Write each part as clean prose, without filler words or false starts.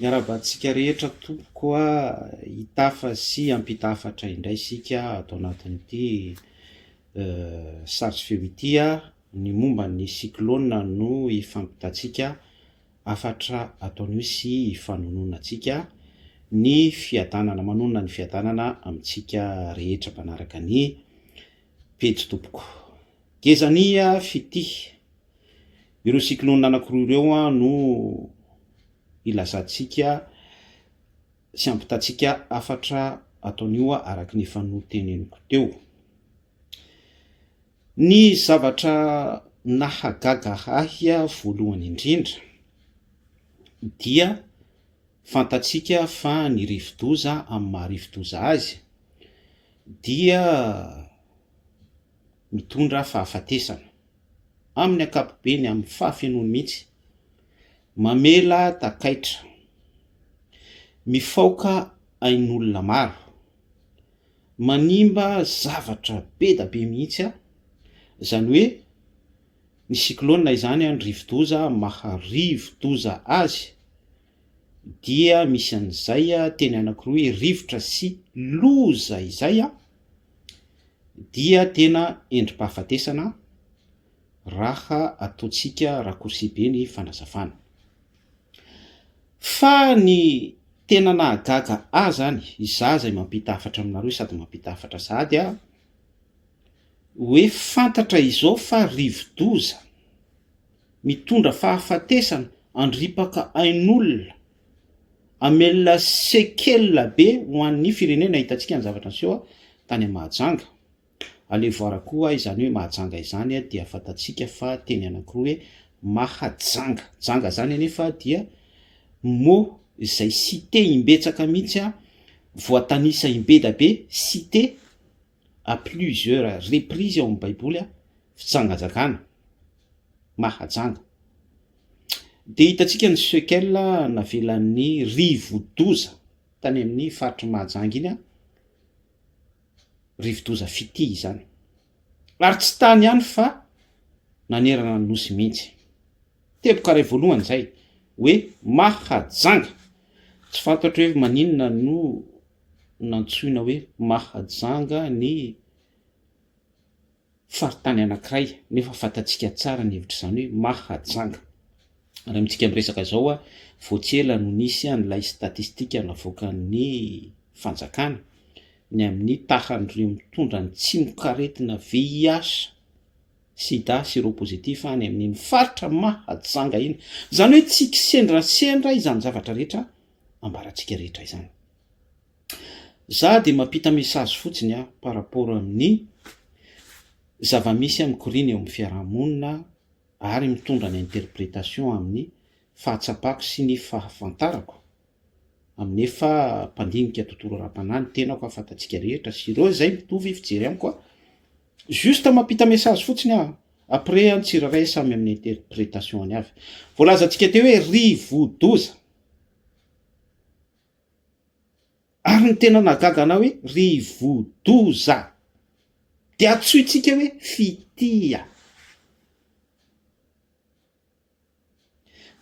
Miarabantsika rehetra tompoko a hitafa sy ampitafatra indray sika atao anatin'ity sary sy feo ity a ny momba ny cyclone no ifampitantsika afatra ataon'io sy ifanonoana antsika ny fiadanana manonona ny fiadanana amintsika rehetra manaraka ny pejy tompoko. Gezania fity ireo cyclone anankiroa ireo a no ilazantsika sy ampitantsika afatra ataon'io araka ny fanoteneniko teo. Ny zavatra nahagaga ahy voalohany indrindra dia fantatsika fa ny rivo-doza amin'ny maha rivo-doza azy dia mitondra fahafatesana amin'ny ankapobeny amin'ny fahafenony mihitsy, mamela takaitra, mifaoka ain'olona maro, manimba zavatra be da be mihitsy a, zany hoe ny cyclone izany ny rivo-doza maha rivo-doza azy dia misy an'izay a teny anankiroa hoe rivotra sy loza izay a dia tena endrim-pahafatesana raha ataontsika rakorsy be ny fanazavana. Fa ny tena nahagaga ahy zany izaho izay mampita hafatra aminareo sady mampita hafatra sady a hoe fantatra izao fa rivo-doza mitondra fahafatesana andripaka ain'olona amelona sekela be ho an'ny firenena hitantsika ny zavatra niseho tany Mahajanga. Alevoara koa izany hoe Mahajanga izany dia fantatsika fa teny anankiroa hoe Mahajanga. Janga zany anefa dia mot izay cité imbetsaka mihitsy a, voatanisa imbeda be cité à plusieurs reprises ao amin'ny baiboly a fitsangajakana Mahajanga. De hitantsika ny sekela navelan'ny rivo-doza tany amin'ny faritry Mahajanga iny a, rivo-doza fity izany. Ary tsy tany ihany fa nanerana ny nosy mihitsy. Teboka ray voalohany zay hoe Mahajanga. Tsy fantatro hoe maninona no nantsoina hoe Mahajanga ny faritany anankiray nefa fantatsika tsara ny hevitra izany hoe Mahajanga. Raha amintsika miresaka zao a voatsela no nisy an'ilay statistika navoakan'ny fanjakana ny amin'ny tahan'ireo mitondra ny tsimok'aretina VIH, sida, séropositif any amin'ny faritra Mahajanga iny. Zany hoe tsy kisendrasendra izany zavatra rehetra ambaratsika rehetra izany. Za de mampita mesazy fotsiny a par rapport amin'ny zavamisy mikorina eo amin'ny fiarahamonina ary mitondra ny interprétation amin'ny fahatsapako sy ny fahafantarako amin'ny efa mpandinika tontolo ara-panahiny tenako afantatsika rehetra sy ireo zay mitovy fijery amiko a. Juste mampita mesazy fotsiny a après an tsiraray samy amin'ny interprétation any avy. Voalazantsika teo hoe rivo-doza. Ary ny tena nahagaga anao hoe rivo-doza de atsoitsika hoe fitia.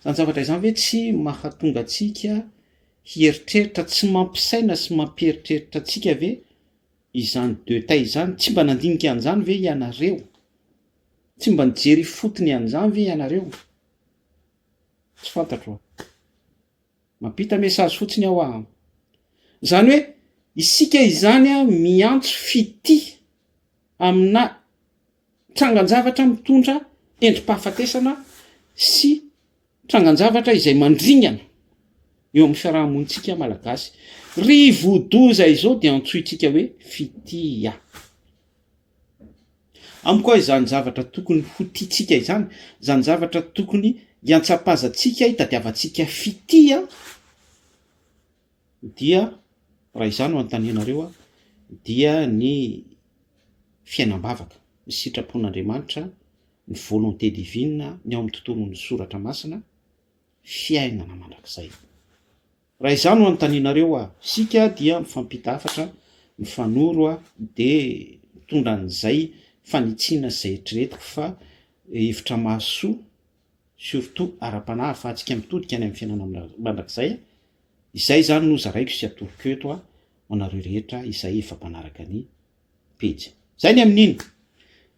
Zany zavatra izany hoe tsy mahatonga atsika hieritreritra, tsy mampisaina sy mampieritreritra atsika ve izany deux tailles izany, tsy mba nandinika an'izany ve ianareo? Tsy mba nijery fotony an'izany ve ianareo? Tsy fantatro. Mampita mesazy fotsiny aho a. Zany hoe isika izany a miantso fity amina trangan-javatra mitondra endrim-pahafatesana sy trangan-javatra izay mandringana eo amin'ny fiarahamonintsika malagasy. Rivo-doza izao dia antsointsika hoe fitia. Amiko izany zavatra tokony ho tiantsika izany, izany zavatra tokony hiantsapazatsika hitadiavantsika fitia dia raha izany ho antanenareo a dia ny fiainam-bavaka, ny sitrapon'Andriamanitra, ny volonté divine, ny ao amin'ny tontolon'ny soratra masina, fiainana mandrakizay. Raha izany ho antanenareo a, sika dia mifampita hafatra, mifanoro a, de mitondra an'izay fanitsiana izay eritreretiko fa hevitra mahasoa surtout ara-panahy ahafahantsika mitodika any amin'ny fiainana mandrakizay Izay zany no zaraiko sy atoroko eto a anareo rehetra izay efa mpanaraka ny pejy. Zay ny amin'iny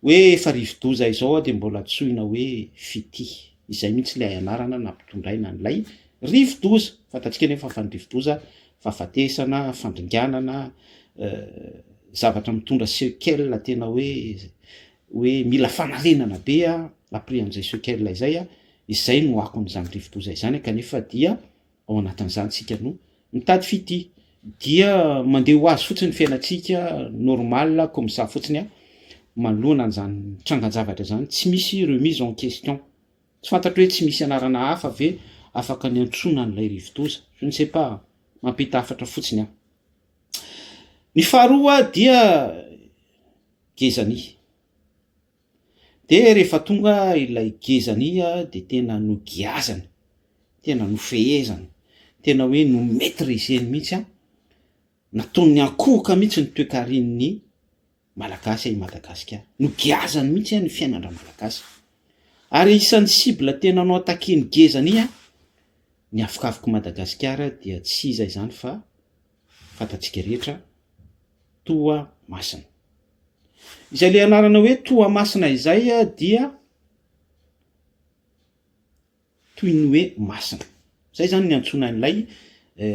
hoe efa rivo-doza izao de mbola tsoina hoe fity. Izay mihitsy ilay anarana nampitondraina an'ilay rivo-doza. Fantatsika nefa fa ny rivo-doza fahafatesana, fandringanana, zavatra mitondra sequelle tena hoe mila fanarenana be après an'izay sequelle izay izay no akon'izany rivo-doza izany kanefa dia ao anatin'izany tsika no mitady fity. Dia mandeha ho azy fotsiny fiainantsika normal comme ça fotsiny manoloana an'izany trangan-javatra zany tsy misy remise en question. Tsy fantatro hoe tsy misy anarana hafa ve afaka ny antsona an'ilay rivo-doza. Je ne sais pas, mampita hafatra fotsiny Ny faharoa dia gezany. De rehefa tonga ilay gezany de tena no giazany, tena no fehezany, tena hoe no maîtriseny mihitsy nataony akohoka mihitsy ny toe-karin'ny malagasy i Madagasikara. No giazany mihitsy ny fiainana malagasy. Ary isan'ny cible tena no atakeny gezany ny afokafoko Madagasikara dia tsy iza izany fa fantatsika rehetra Toamasina. Izay le anarana hoe Toamasina izay dia toy ny hoe masina. Zay zany ny antsona an'ilay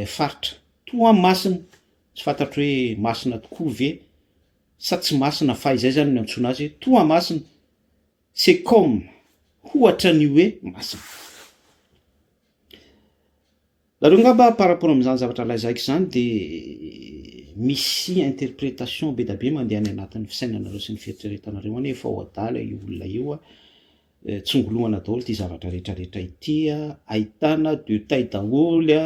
faritra Toamasina. Tsy fantatro hoe masina tokoa ve sa tsy masina fa izay zany ny antsona azy Toamasina. C'est comme ohatra ny hoe masina. Lareo ngamba par rapport amin'izany zavatra lazaiko zany de misy interprétation be da be mandeha any anatin'ny fisainanareo sy ny fieritreretanareo any efa ho adala io olona io tsongolohana daholo ty zavatra rehetrarehetra ity ahitana de taille daholo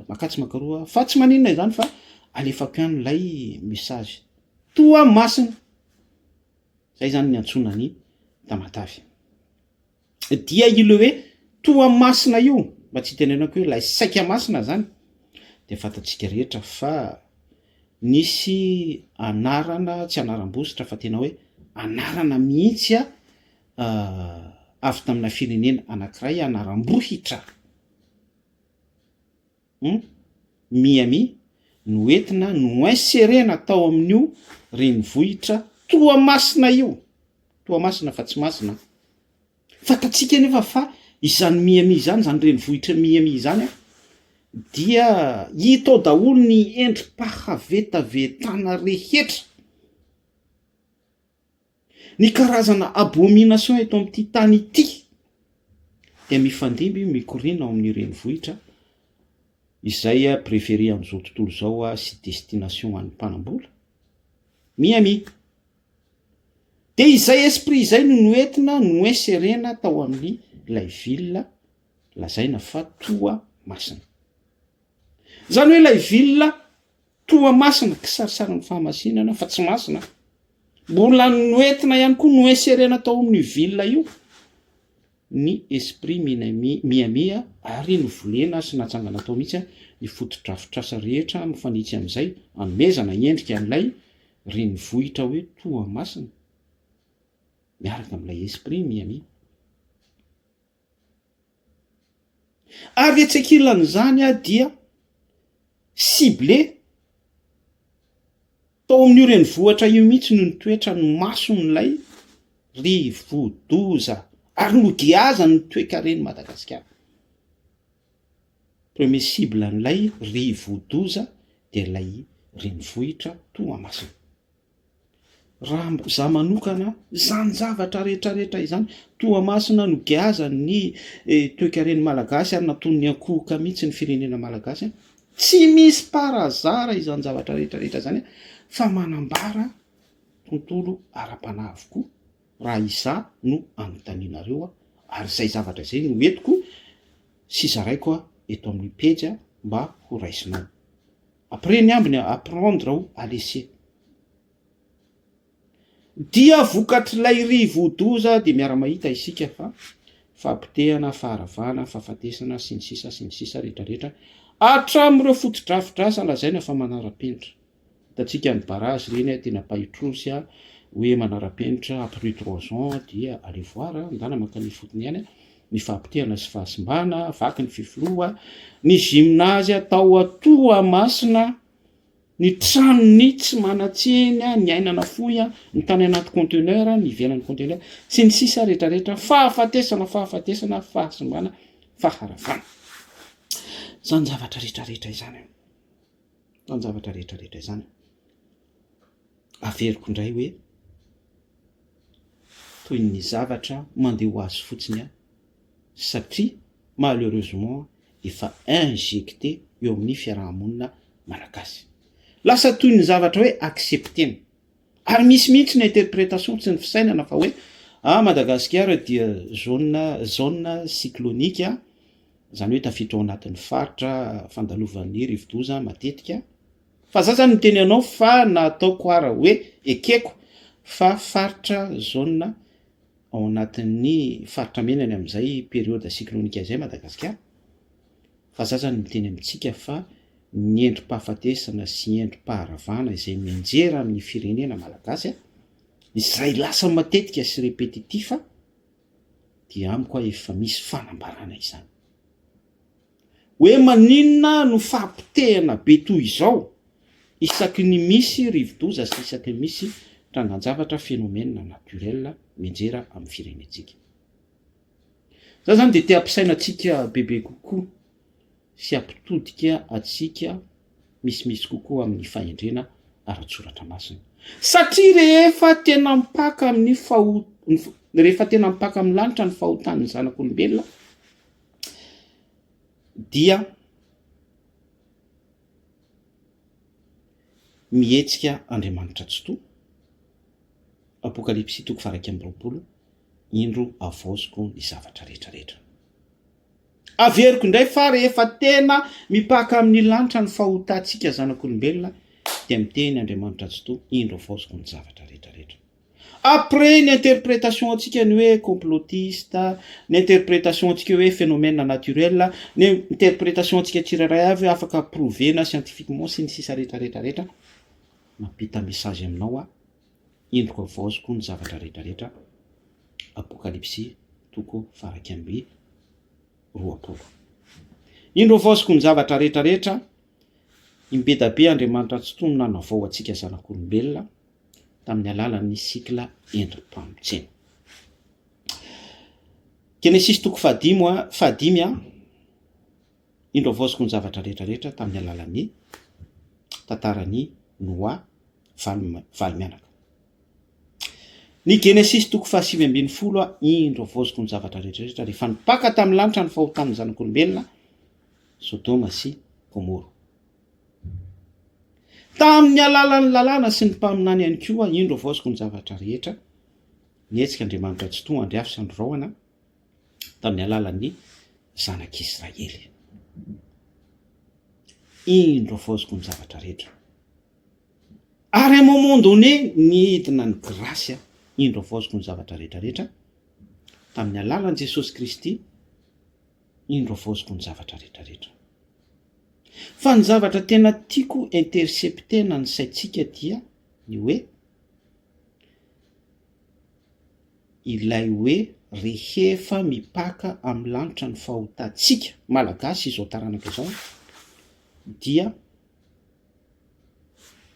makatsy makaroa fa tsy maninona izany fa alefako ihany lay message Toamasina. Zay zany ny antsonany Tamatavy. Dia ilo hoe Toamasina io mba tsy tenenako hoe lay saika masina zany de fantatsika rehetra fa nisy anarana tsy anaram-bositra fa tena hoe anarana mihitsy avy tamina firenena anankiray anaram-bohitra. Miami no entina no inserena tao amin'io renivohitra Toamasina io. Toamasina fa tsy masina. Fantatsika nefa fa izany Miami izany, zany renivohitra Miami izany dia hita ao daholo ny endrim-pahavetaventana rehetra. Ny karazana abomination eto amin'ity tany ity dia mifandimby mikorina ao amin'ny renivohitra izay préféré amin'izao tontolo zao sy destination an'ny mpanambola Miami. De izay esprit izay no noentina no inserena tao amin'ny lay ville lazaina fa Toamasina. Zany hoe lay ville Toamasina kisarisariny fahamasinana fa tsy masina. Mbola noentina ihany koa no inserena tao amin'ny ville io ny esprit Miami ary novolena sy natsangana tao mihitsy ny fotodrafitrasa rehetra mifanitsy amin'izay anomezana endrika an'ilay renivohitra hoe Toamasina miaraka amin'ilay esprit Miami. Ary etsekilan'izany dia ciblé tao amin'io renivohitra io mihitsy no nitoetra ny mason'ilay rivo-doza ary no giaza ny toe-kareny Madagasikara. Premier cible an'ilay rivo-doza dia ilay renivohitra Toamasina. Raha za manokana zany zavatra rehetrarehetra izany Toamasina no giaza ny toe-kareny malagasy ary nataony akohoka mihitsy ny firenena malagasy tsy misy parazara izany zavatra rehetrarehetra zany fa manambara tontolo ara-panahy avokoa raha iza no anontanianareo ary zay zavatra zay no entiko sy zaraiko eto amin'ny pejy mba ho raisinao. Après ny ambiny apprendre à laisser. Dia vokatr'ilay rivo-doza de miara-mahita isika fa fampitehana, faharavana, fahafatesana sy ny sisa rehetrarehetra hatramin'ireo fotodrafitrasa lazaina fa manara-penitra. Hitantsika ny barrage reny tena pahitrosy hoe manara-penitra après 3 ans dia allez voir ndana makany fotony ihany ny fampitehana sy fahasimbana, vaky ny fifoloa, ny gymnazy atao atoa masina, ny tranony tsy manatsena, ny ainana foya, ny tany anaty conteneur, ny ivelan'ny conteneur, sy ny sisa rehetrarehetra, fahafatesana, fahasimbana, faharavana. Zany zavatra rehetrarehetra izany. Zany zavatra rehetrarehetra izany. Averiko indray hoe toy ny zavatra mandeha ho azy fotsiny satria malheureusement efa injecté eo amin'ny fiarahamonina malagasy. Lasa toy ny zavatra hoe acceptena. Ary misy mihitsy ny interprétation tsy ny fisainana fa hoe Madagasikara dia zone cyclonique, zany hoe tafiditra ao anatin'ny faritra fandalovan'ny rivo-doza matetika. Fa za zany miteny anao fa nataoko ara hoe ekeko fa faritra zone ao anatin'ny faritra menany amin'izay période cyclonique izay Madagasikara. Fa za zany miteny amintsika fa ny endrim-pahafatesana sy endrim-paharavana izay mianjera amin'ny firenena malagasy izay lasa matetika sy répétitif dia amiko efa misy fanambarana izany. Hoe maninona no fampitehana be toy izao isaky ny misy rivo-doza sy isaky ny misy trangan-javatra phénomène naturel mianjera amin'ny firenentsika. Za zany dia te hampisaina antsika bebe kokoa sy ampitodika atsika misimisy kokoa amin'ny fahendrena ara-tsoratra masina. Satria rehefa tena mipaka amin'ny rehefa tena mipaka amin'ny lanitra ny fahotan'ny zanak'olombelona dia mihetsika Andriamanitra tsy toa. Apokalipsy 1:20, indro avaoziko ny zavatra rehetrarehetra. Averiko indray fa rehefa tena mipaka amin'ny lanitra ny fahotantsika zanak'olombelona dia miteny Andriamanitra tsy toa, indro avaoziko ny zavatra rehetrarehetra. Après ny interprétation antsika ny hoe complotiste, ny interprétation antsika hoe phénomène naturel, ny interprétation antsika tsiraray avy afaka provena scientifiquement sy ny sisa rehetrarehetra, mampita message aminao indroko avaoziko ny zavatra rehetrarehetra. Apokalipsy 1:20. Indro avaoziko ny zavatra rehetrarehetra, imbedabe Andriamanitra tsy toa no nanavao antsika zanak'olombelona tamin'ny alalan'ny sikla endrim-pamotsena. Genesis 1:5, indro avaoziko ny zavatra rehetrarehetra tamin'ny alalan'ny tantaran'ny Noa valy mianaka. Ny Genesis 1:7, indro avaoziko ny zavatra rehetrarehetra rehefa nipaka tamin'ny lanitra ny fahotan'ny zanak'olombelona Sodoma sy Gomora. Tamin'ny alalan'ny lalàna sy ny mpaminany ihany koa indro avaoziko ny zavatra rehetra nietsika Andriamanitra tsy toa andriafy sy androahana tamin'ny alalan'ny zanak'Israely. Indro avaoziko ny zavatra rehetra. Ary à un moment donné nidina ny grâce indro avaoziko ny zavatra rehetrarehetra tamin'ny alalan'i Jesosy Kristy, indro avaoziko ny zavatra rehetrarehetra. Fa ny zavatra tena tiako interceptena ny saitsika dia ny hoe ilay hoe rehefa mipaka amin'ny lanitra ny fahotantsika malagasy izao taranaka izao dia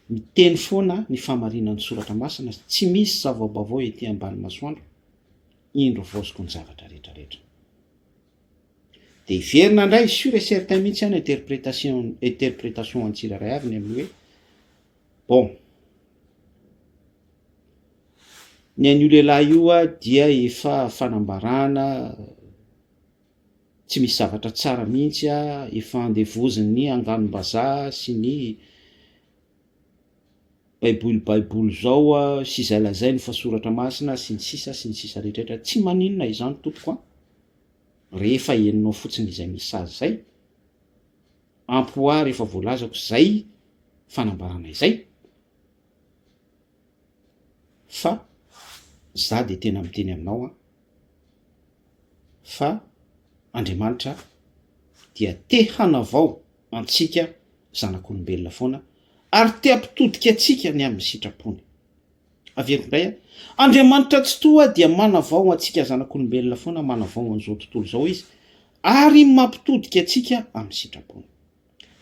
miteny foana ny famarinan'ny soratra masina, tsy misy zava-baovao ety ambany masoandro, indro avaoziko ny zavatra rehetrarehetra. Dia iverina indray sur et certain mihitsy interprétation an-tsiraray avy ny amin'ny hoe bon, ny an'io lehilahy io dia efa fanambarana, tsy misy zavatra tsara mihitsy efa andevoziny anganom-bazaha sy ny baiboly zao sy izay lazainy fa soratra masina sy ny sisa rehetrarehetra. Tsy maninona izany tompoko rehefa heninao fotsiny izay message zay, ampoa rehefa voalazako zay fanambarana izay, fa za de tena miteny aminao fa Andriamanitra dia te hanavao antsika zanak'olombelona foana ary te hampitodika antsika ny amin'ny sitrapony. averiko indray Andriamanitra tsy toa dia manavao antsika zanak'olombelona foana, manavao an'izao tontolo zao izy ary mampitodika atsika amin'ny sitrapony.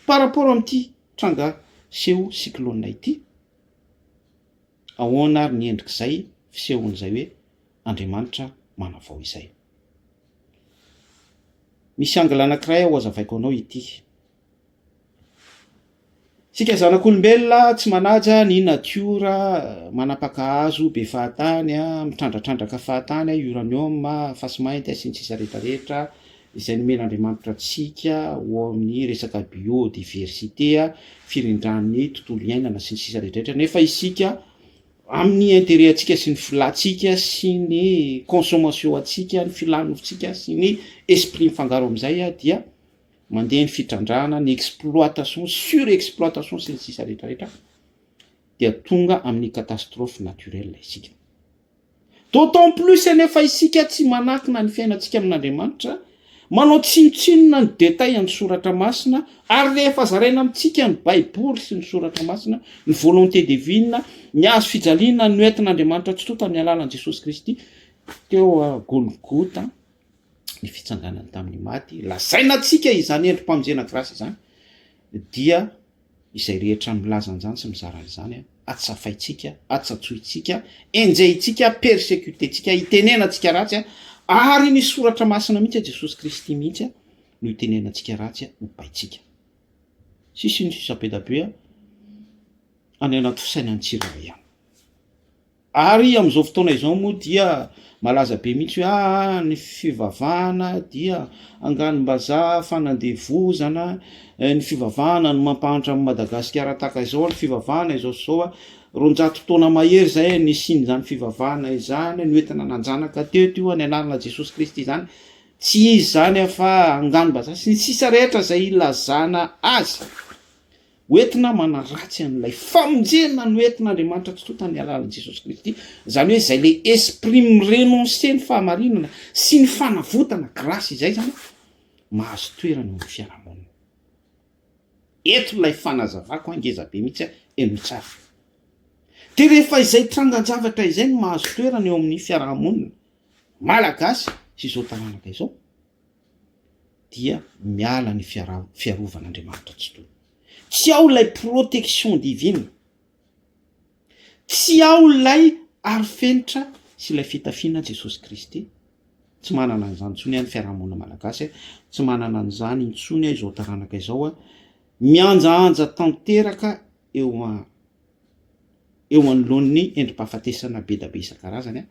Par rapport amin'ity tranga seho cyclone ity, ahoana ary ny endrik'izay fisehon'izay hoe Andriamanitra manavao izay. Misy angla anankiray aho azavaiko anao ity. Sika zanak'olombelona tsy manaja ny natiora, manapaka hazo be fahatany, mitrandratrandaka fahatany, uranium, fasy mainty, sy ny sisa rehetrarehetra izay nomen'Andriamanitra antsika ho amin'ny resaka biodiversité, firindran'ny tontolo iainana sy ny sisa rehetrarehetra. Nefa isika amin'ny intérêt atsika sy ny filantsika sy ny consommation atsika, ny filanofitsika sy ny esprit mifangaro amin'izay dia mandeha ny fitrandrana, ny exploitation, surexploitation sy ny sisa rehetrarehetra dia tonga amin'ny catastrophe naturelle isika. D'autant plus nefa isika tsy manakina ny fiainantsika amin'Andriamanitra, manao tsinotsinona ny détail ny soratra masina ary rehefa zaraina amintsika ny Baiboly sy ny soratra masina, ny volonté divine, ny azo fijaliana ny oentin'Andriamanitra tsy tota amin'ny alalan'i Jesosy Kristy teo a Golgota, ny fitsanganany tamin'ny maty, lazaina antsika izany endrim-pamonjena grâce izany, dia izay rehetra milaza an'izany sy mizara an'izany atsafaitsika, atsatsoitsika, enjehitsika, persécutétsika, itenenantsika ratsy ary ny soratra masina mihitsy Jesosy Kristy mihitsy no itenenantsika ratsy ho baitsika. Sisy ny sisa be da be any anaty fisainan'ny tsirairay ihany. Ary amin'izao fotoana izao moa dia malaza be mihitsy hoe ny fivavahana dia anganim-bazaha, fanandevozana, ny fivavahana no mampahantra amin'ny Madagasikara tahaka izao, ny fivavahana izao zao roanjato taona mahery zay ny sin'izany fivavahana izany, ny entina nanjanaka teo any anarana Jesosy Kristy izany, tsy izy zany fa anganim-bazaha sy ny sisa rehetra zay ilazana azy. Oentina manaratsy an'ilay famonjena no entin'Andriamanitra tsy tota ny alalan'i Jesosy Kristy, zany hoe zay le esprit mirenoncer ny fahamarinana sy ny fanavotana grâce izay zany mahazo toerana amin'ny fiarahamonina. Eto ilay fanazavako angeza be mihitsy eno tsara. De rehefa izay trangan-javatra izay no mahazo toerana eo amin'ny fiarahamonina malagasy sy izao tanànaka izao, dia miala ny fiarovan'Andriamanitra tsy toy. Tsy ao ilay protection divine, tsy ao ilay arifenitra sy ilay fitafiana Jesosy Kristy. Tsy manana an'izany intsony ny fiarahamonina malagasy, tsy manana an'izany intsony izao taranaka izao, mianjaanja tanteraka eo anoloan'ny endrim-pahafatesana be da be isan-karazany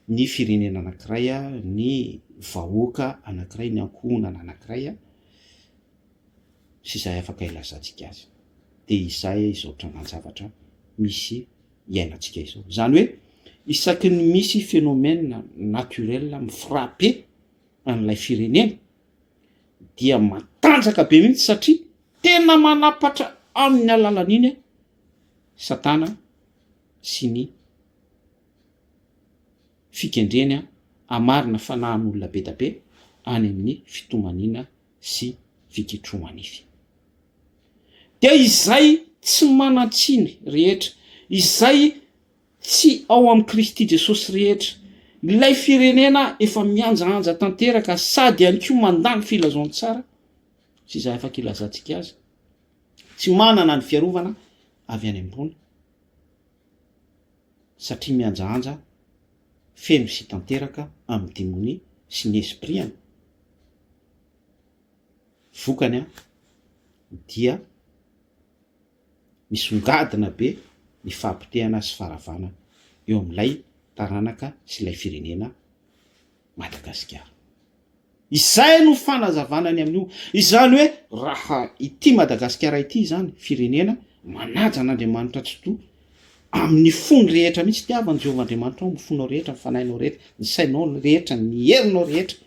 ny firenena anankiray, ny vahoaka anankiray, ny ankohonana anankiray sy izay afaka ilazantsika azy. De izay izao trangan-javatra misy iainantsika izao. Zany hoe isaky ny misy phénomène naturel mifrappe an'ilay firenena dia matanjaka be mihitsy satria tena manapatra amin'ny alalan'iny Satana sy ny fikendreny amarina fanahin'olona be da be any amin'ny fitomanina sy fikitromanify. Dia izay tsy manan-tsiny rehetra, izay tsy ao amin'ny Kristy Jesosy rehetra, ilay firenena efa mianjaanja tanteraka sady ihany koa mandany filazaony tsara sy izay afaka ilazantsika azy, tsy manana ny fiarovana avy any ambony satria mianjaanja feno sy tanteraka amin'ny démonie sy ny esprit. Vokany dia misongadina be ny fahampitehana sy faharavana eo amin'ilay taranaka sy ilay firenena Madagasikara. Izay no fanazavana ny amin'io. Izany hoe raha ity Madagasikara ity zany firenena manaja an'Andriamanitra tsy toa amin'ny fony rehetra mihitsy tiavany Jehovahandriamanitra ao, amin'ny fonao rehetra, ny fanahinao rehetra, ny sainao rehetra, ny herinao rehetra.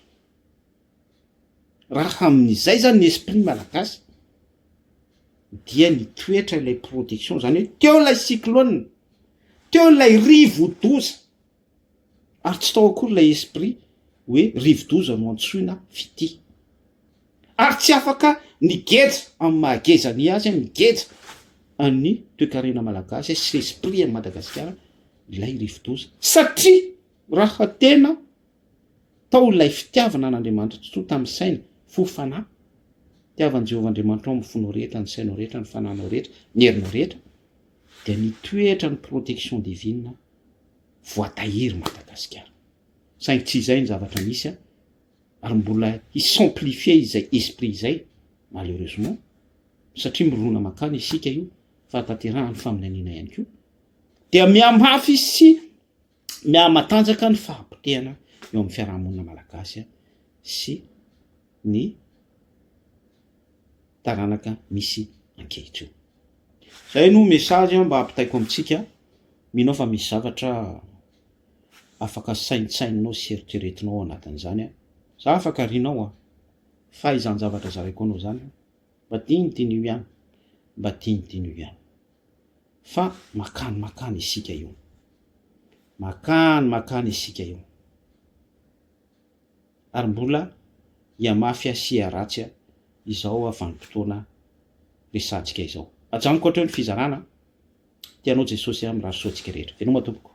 Raha amin'izay zany ny esprit malagasy dia nitoetra ilay protection, zany hoe teo ilay cyclone, teo ilay rivo-doza, ary tsy tao akory ilay esprit hoe rivo-doza no antsoina fity. Ary tsy afaka nigeja amin'ny mahagezany azy, nigeja amin'ny toe-karena malagasy sy esprit Madagasikara ilay rivodoza satria raha tena tao ilay fitiavana an'Andriamanitra totoa tamin'ny saina fofanahy tiavan'i Jehovahandriamanitra ao mifonao rehetra ny sainao rehetra ny fanahinao rehetra ny herinao rehetra dia nitoetra ny protection divine voatahiry Madagasikara saingy tsy izay ny zavatra misy ary mbola hisamplifie izay esprit izay malheureusement satria mirona makany isika io fahatanterahany faminaniana ihany koa dia mihamafy sy mihamatanjaka ny fahampitehana eo amin'ny fiarahamonina malagasy sy ny taranaka misy ankehitriny. Zay no message mba hampitaiko amintsika. Minao fa misy zavatra afaka saintsainao sy eritreretinao anatin'izany za afaka rinao fa izany zavatra zaraiko anao zany mba tiany ihany mba tiany ihany fa makany isika io makany isika io ary mbola hiamafy sy haratsy izao vanim-potoana resantsika izao. Ajanoko hatreo ny fizarana tianao Jesosy amin'ny rahasoantsika rehetra. Venao matomboko.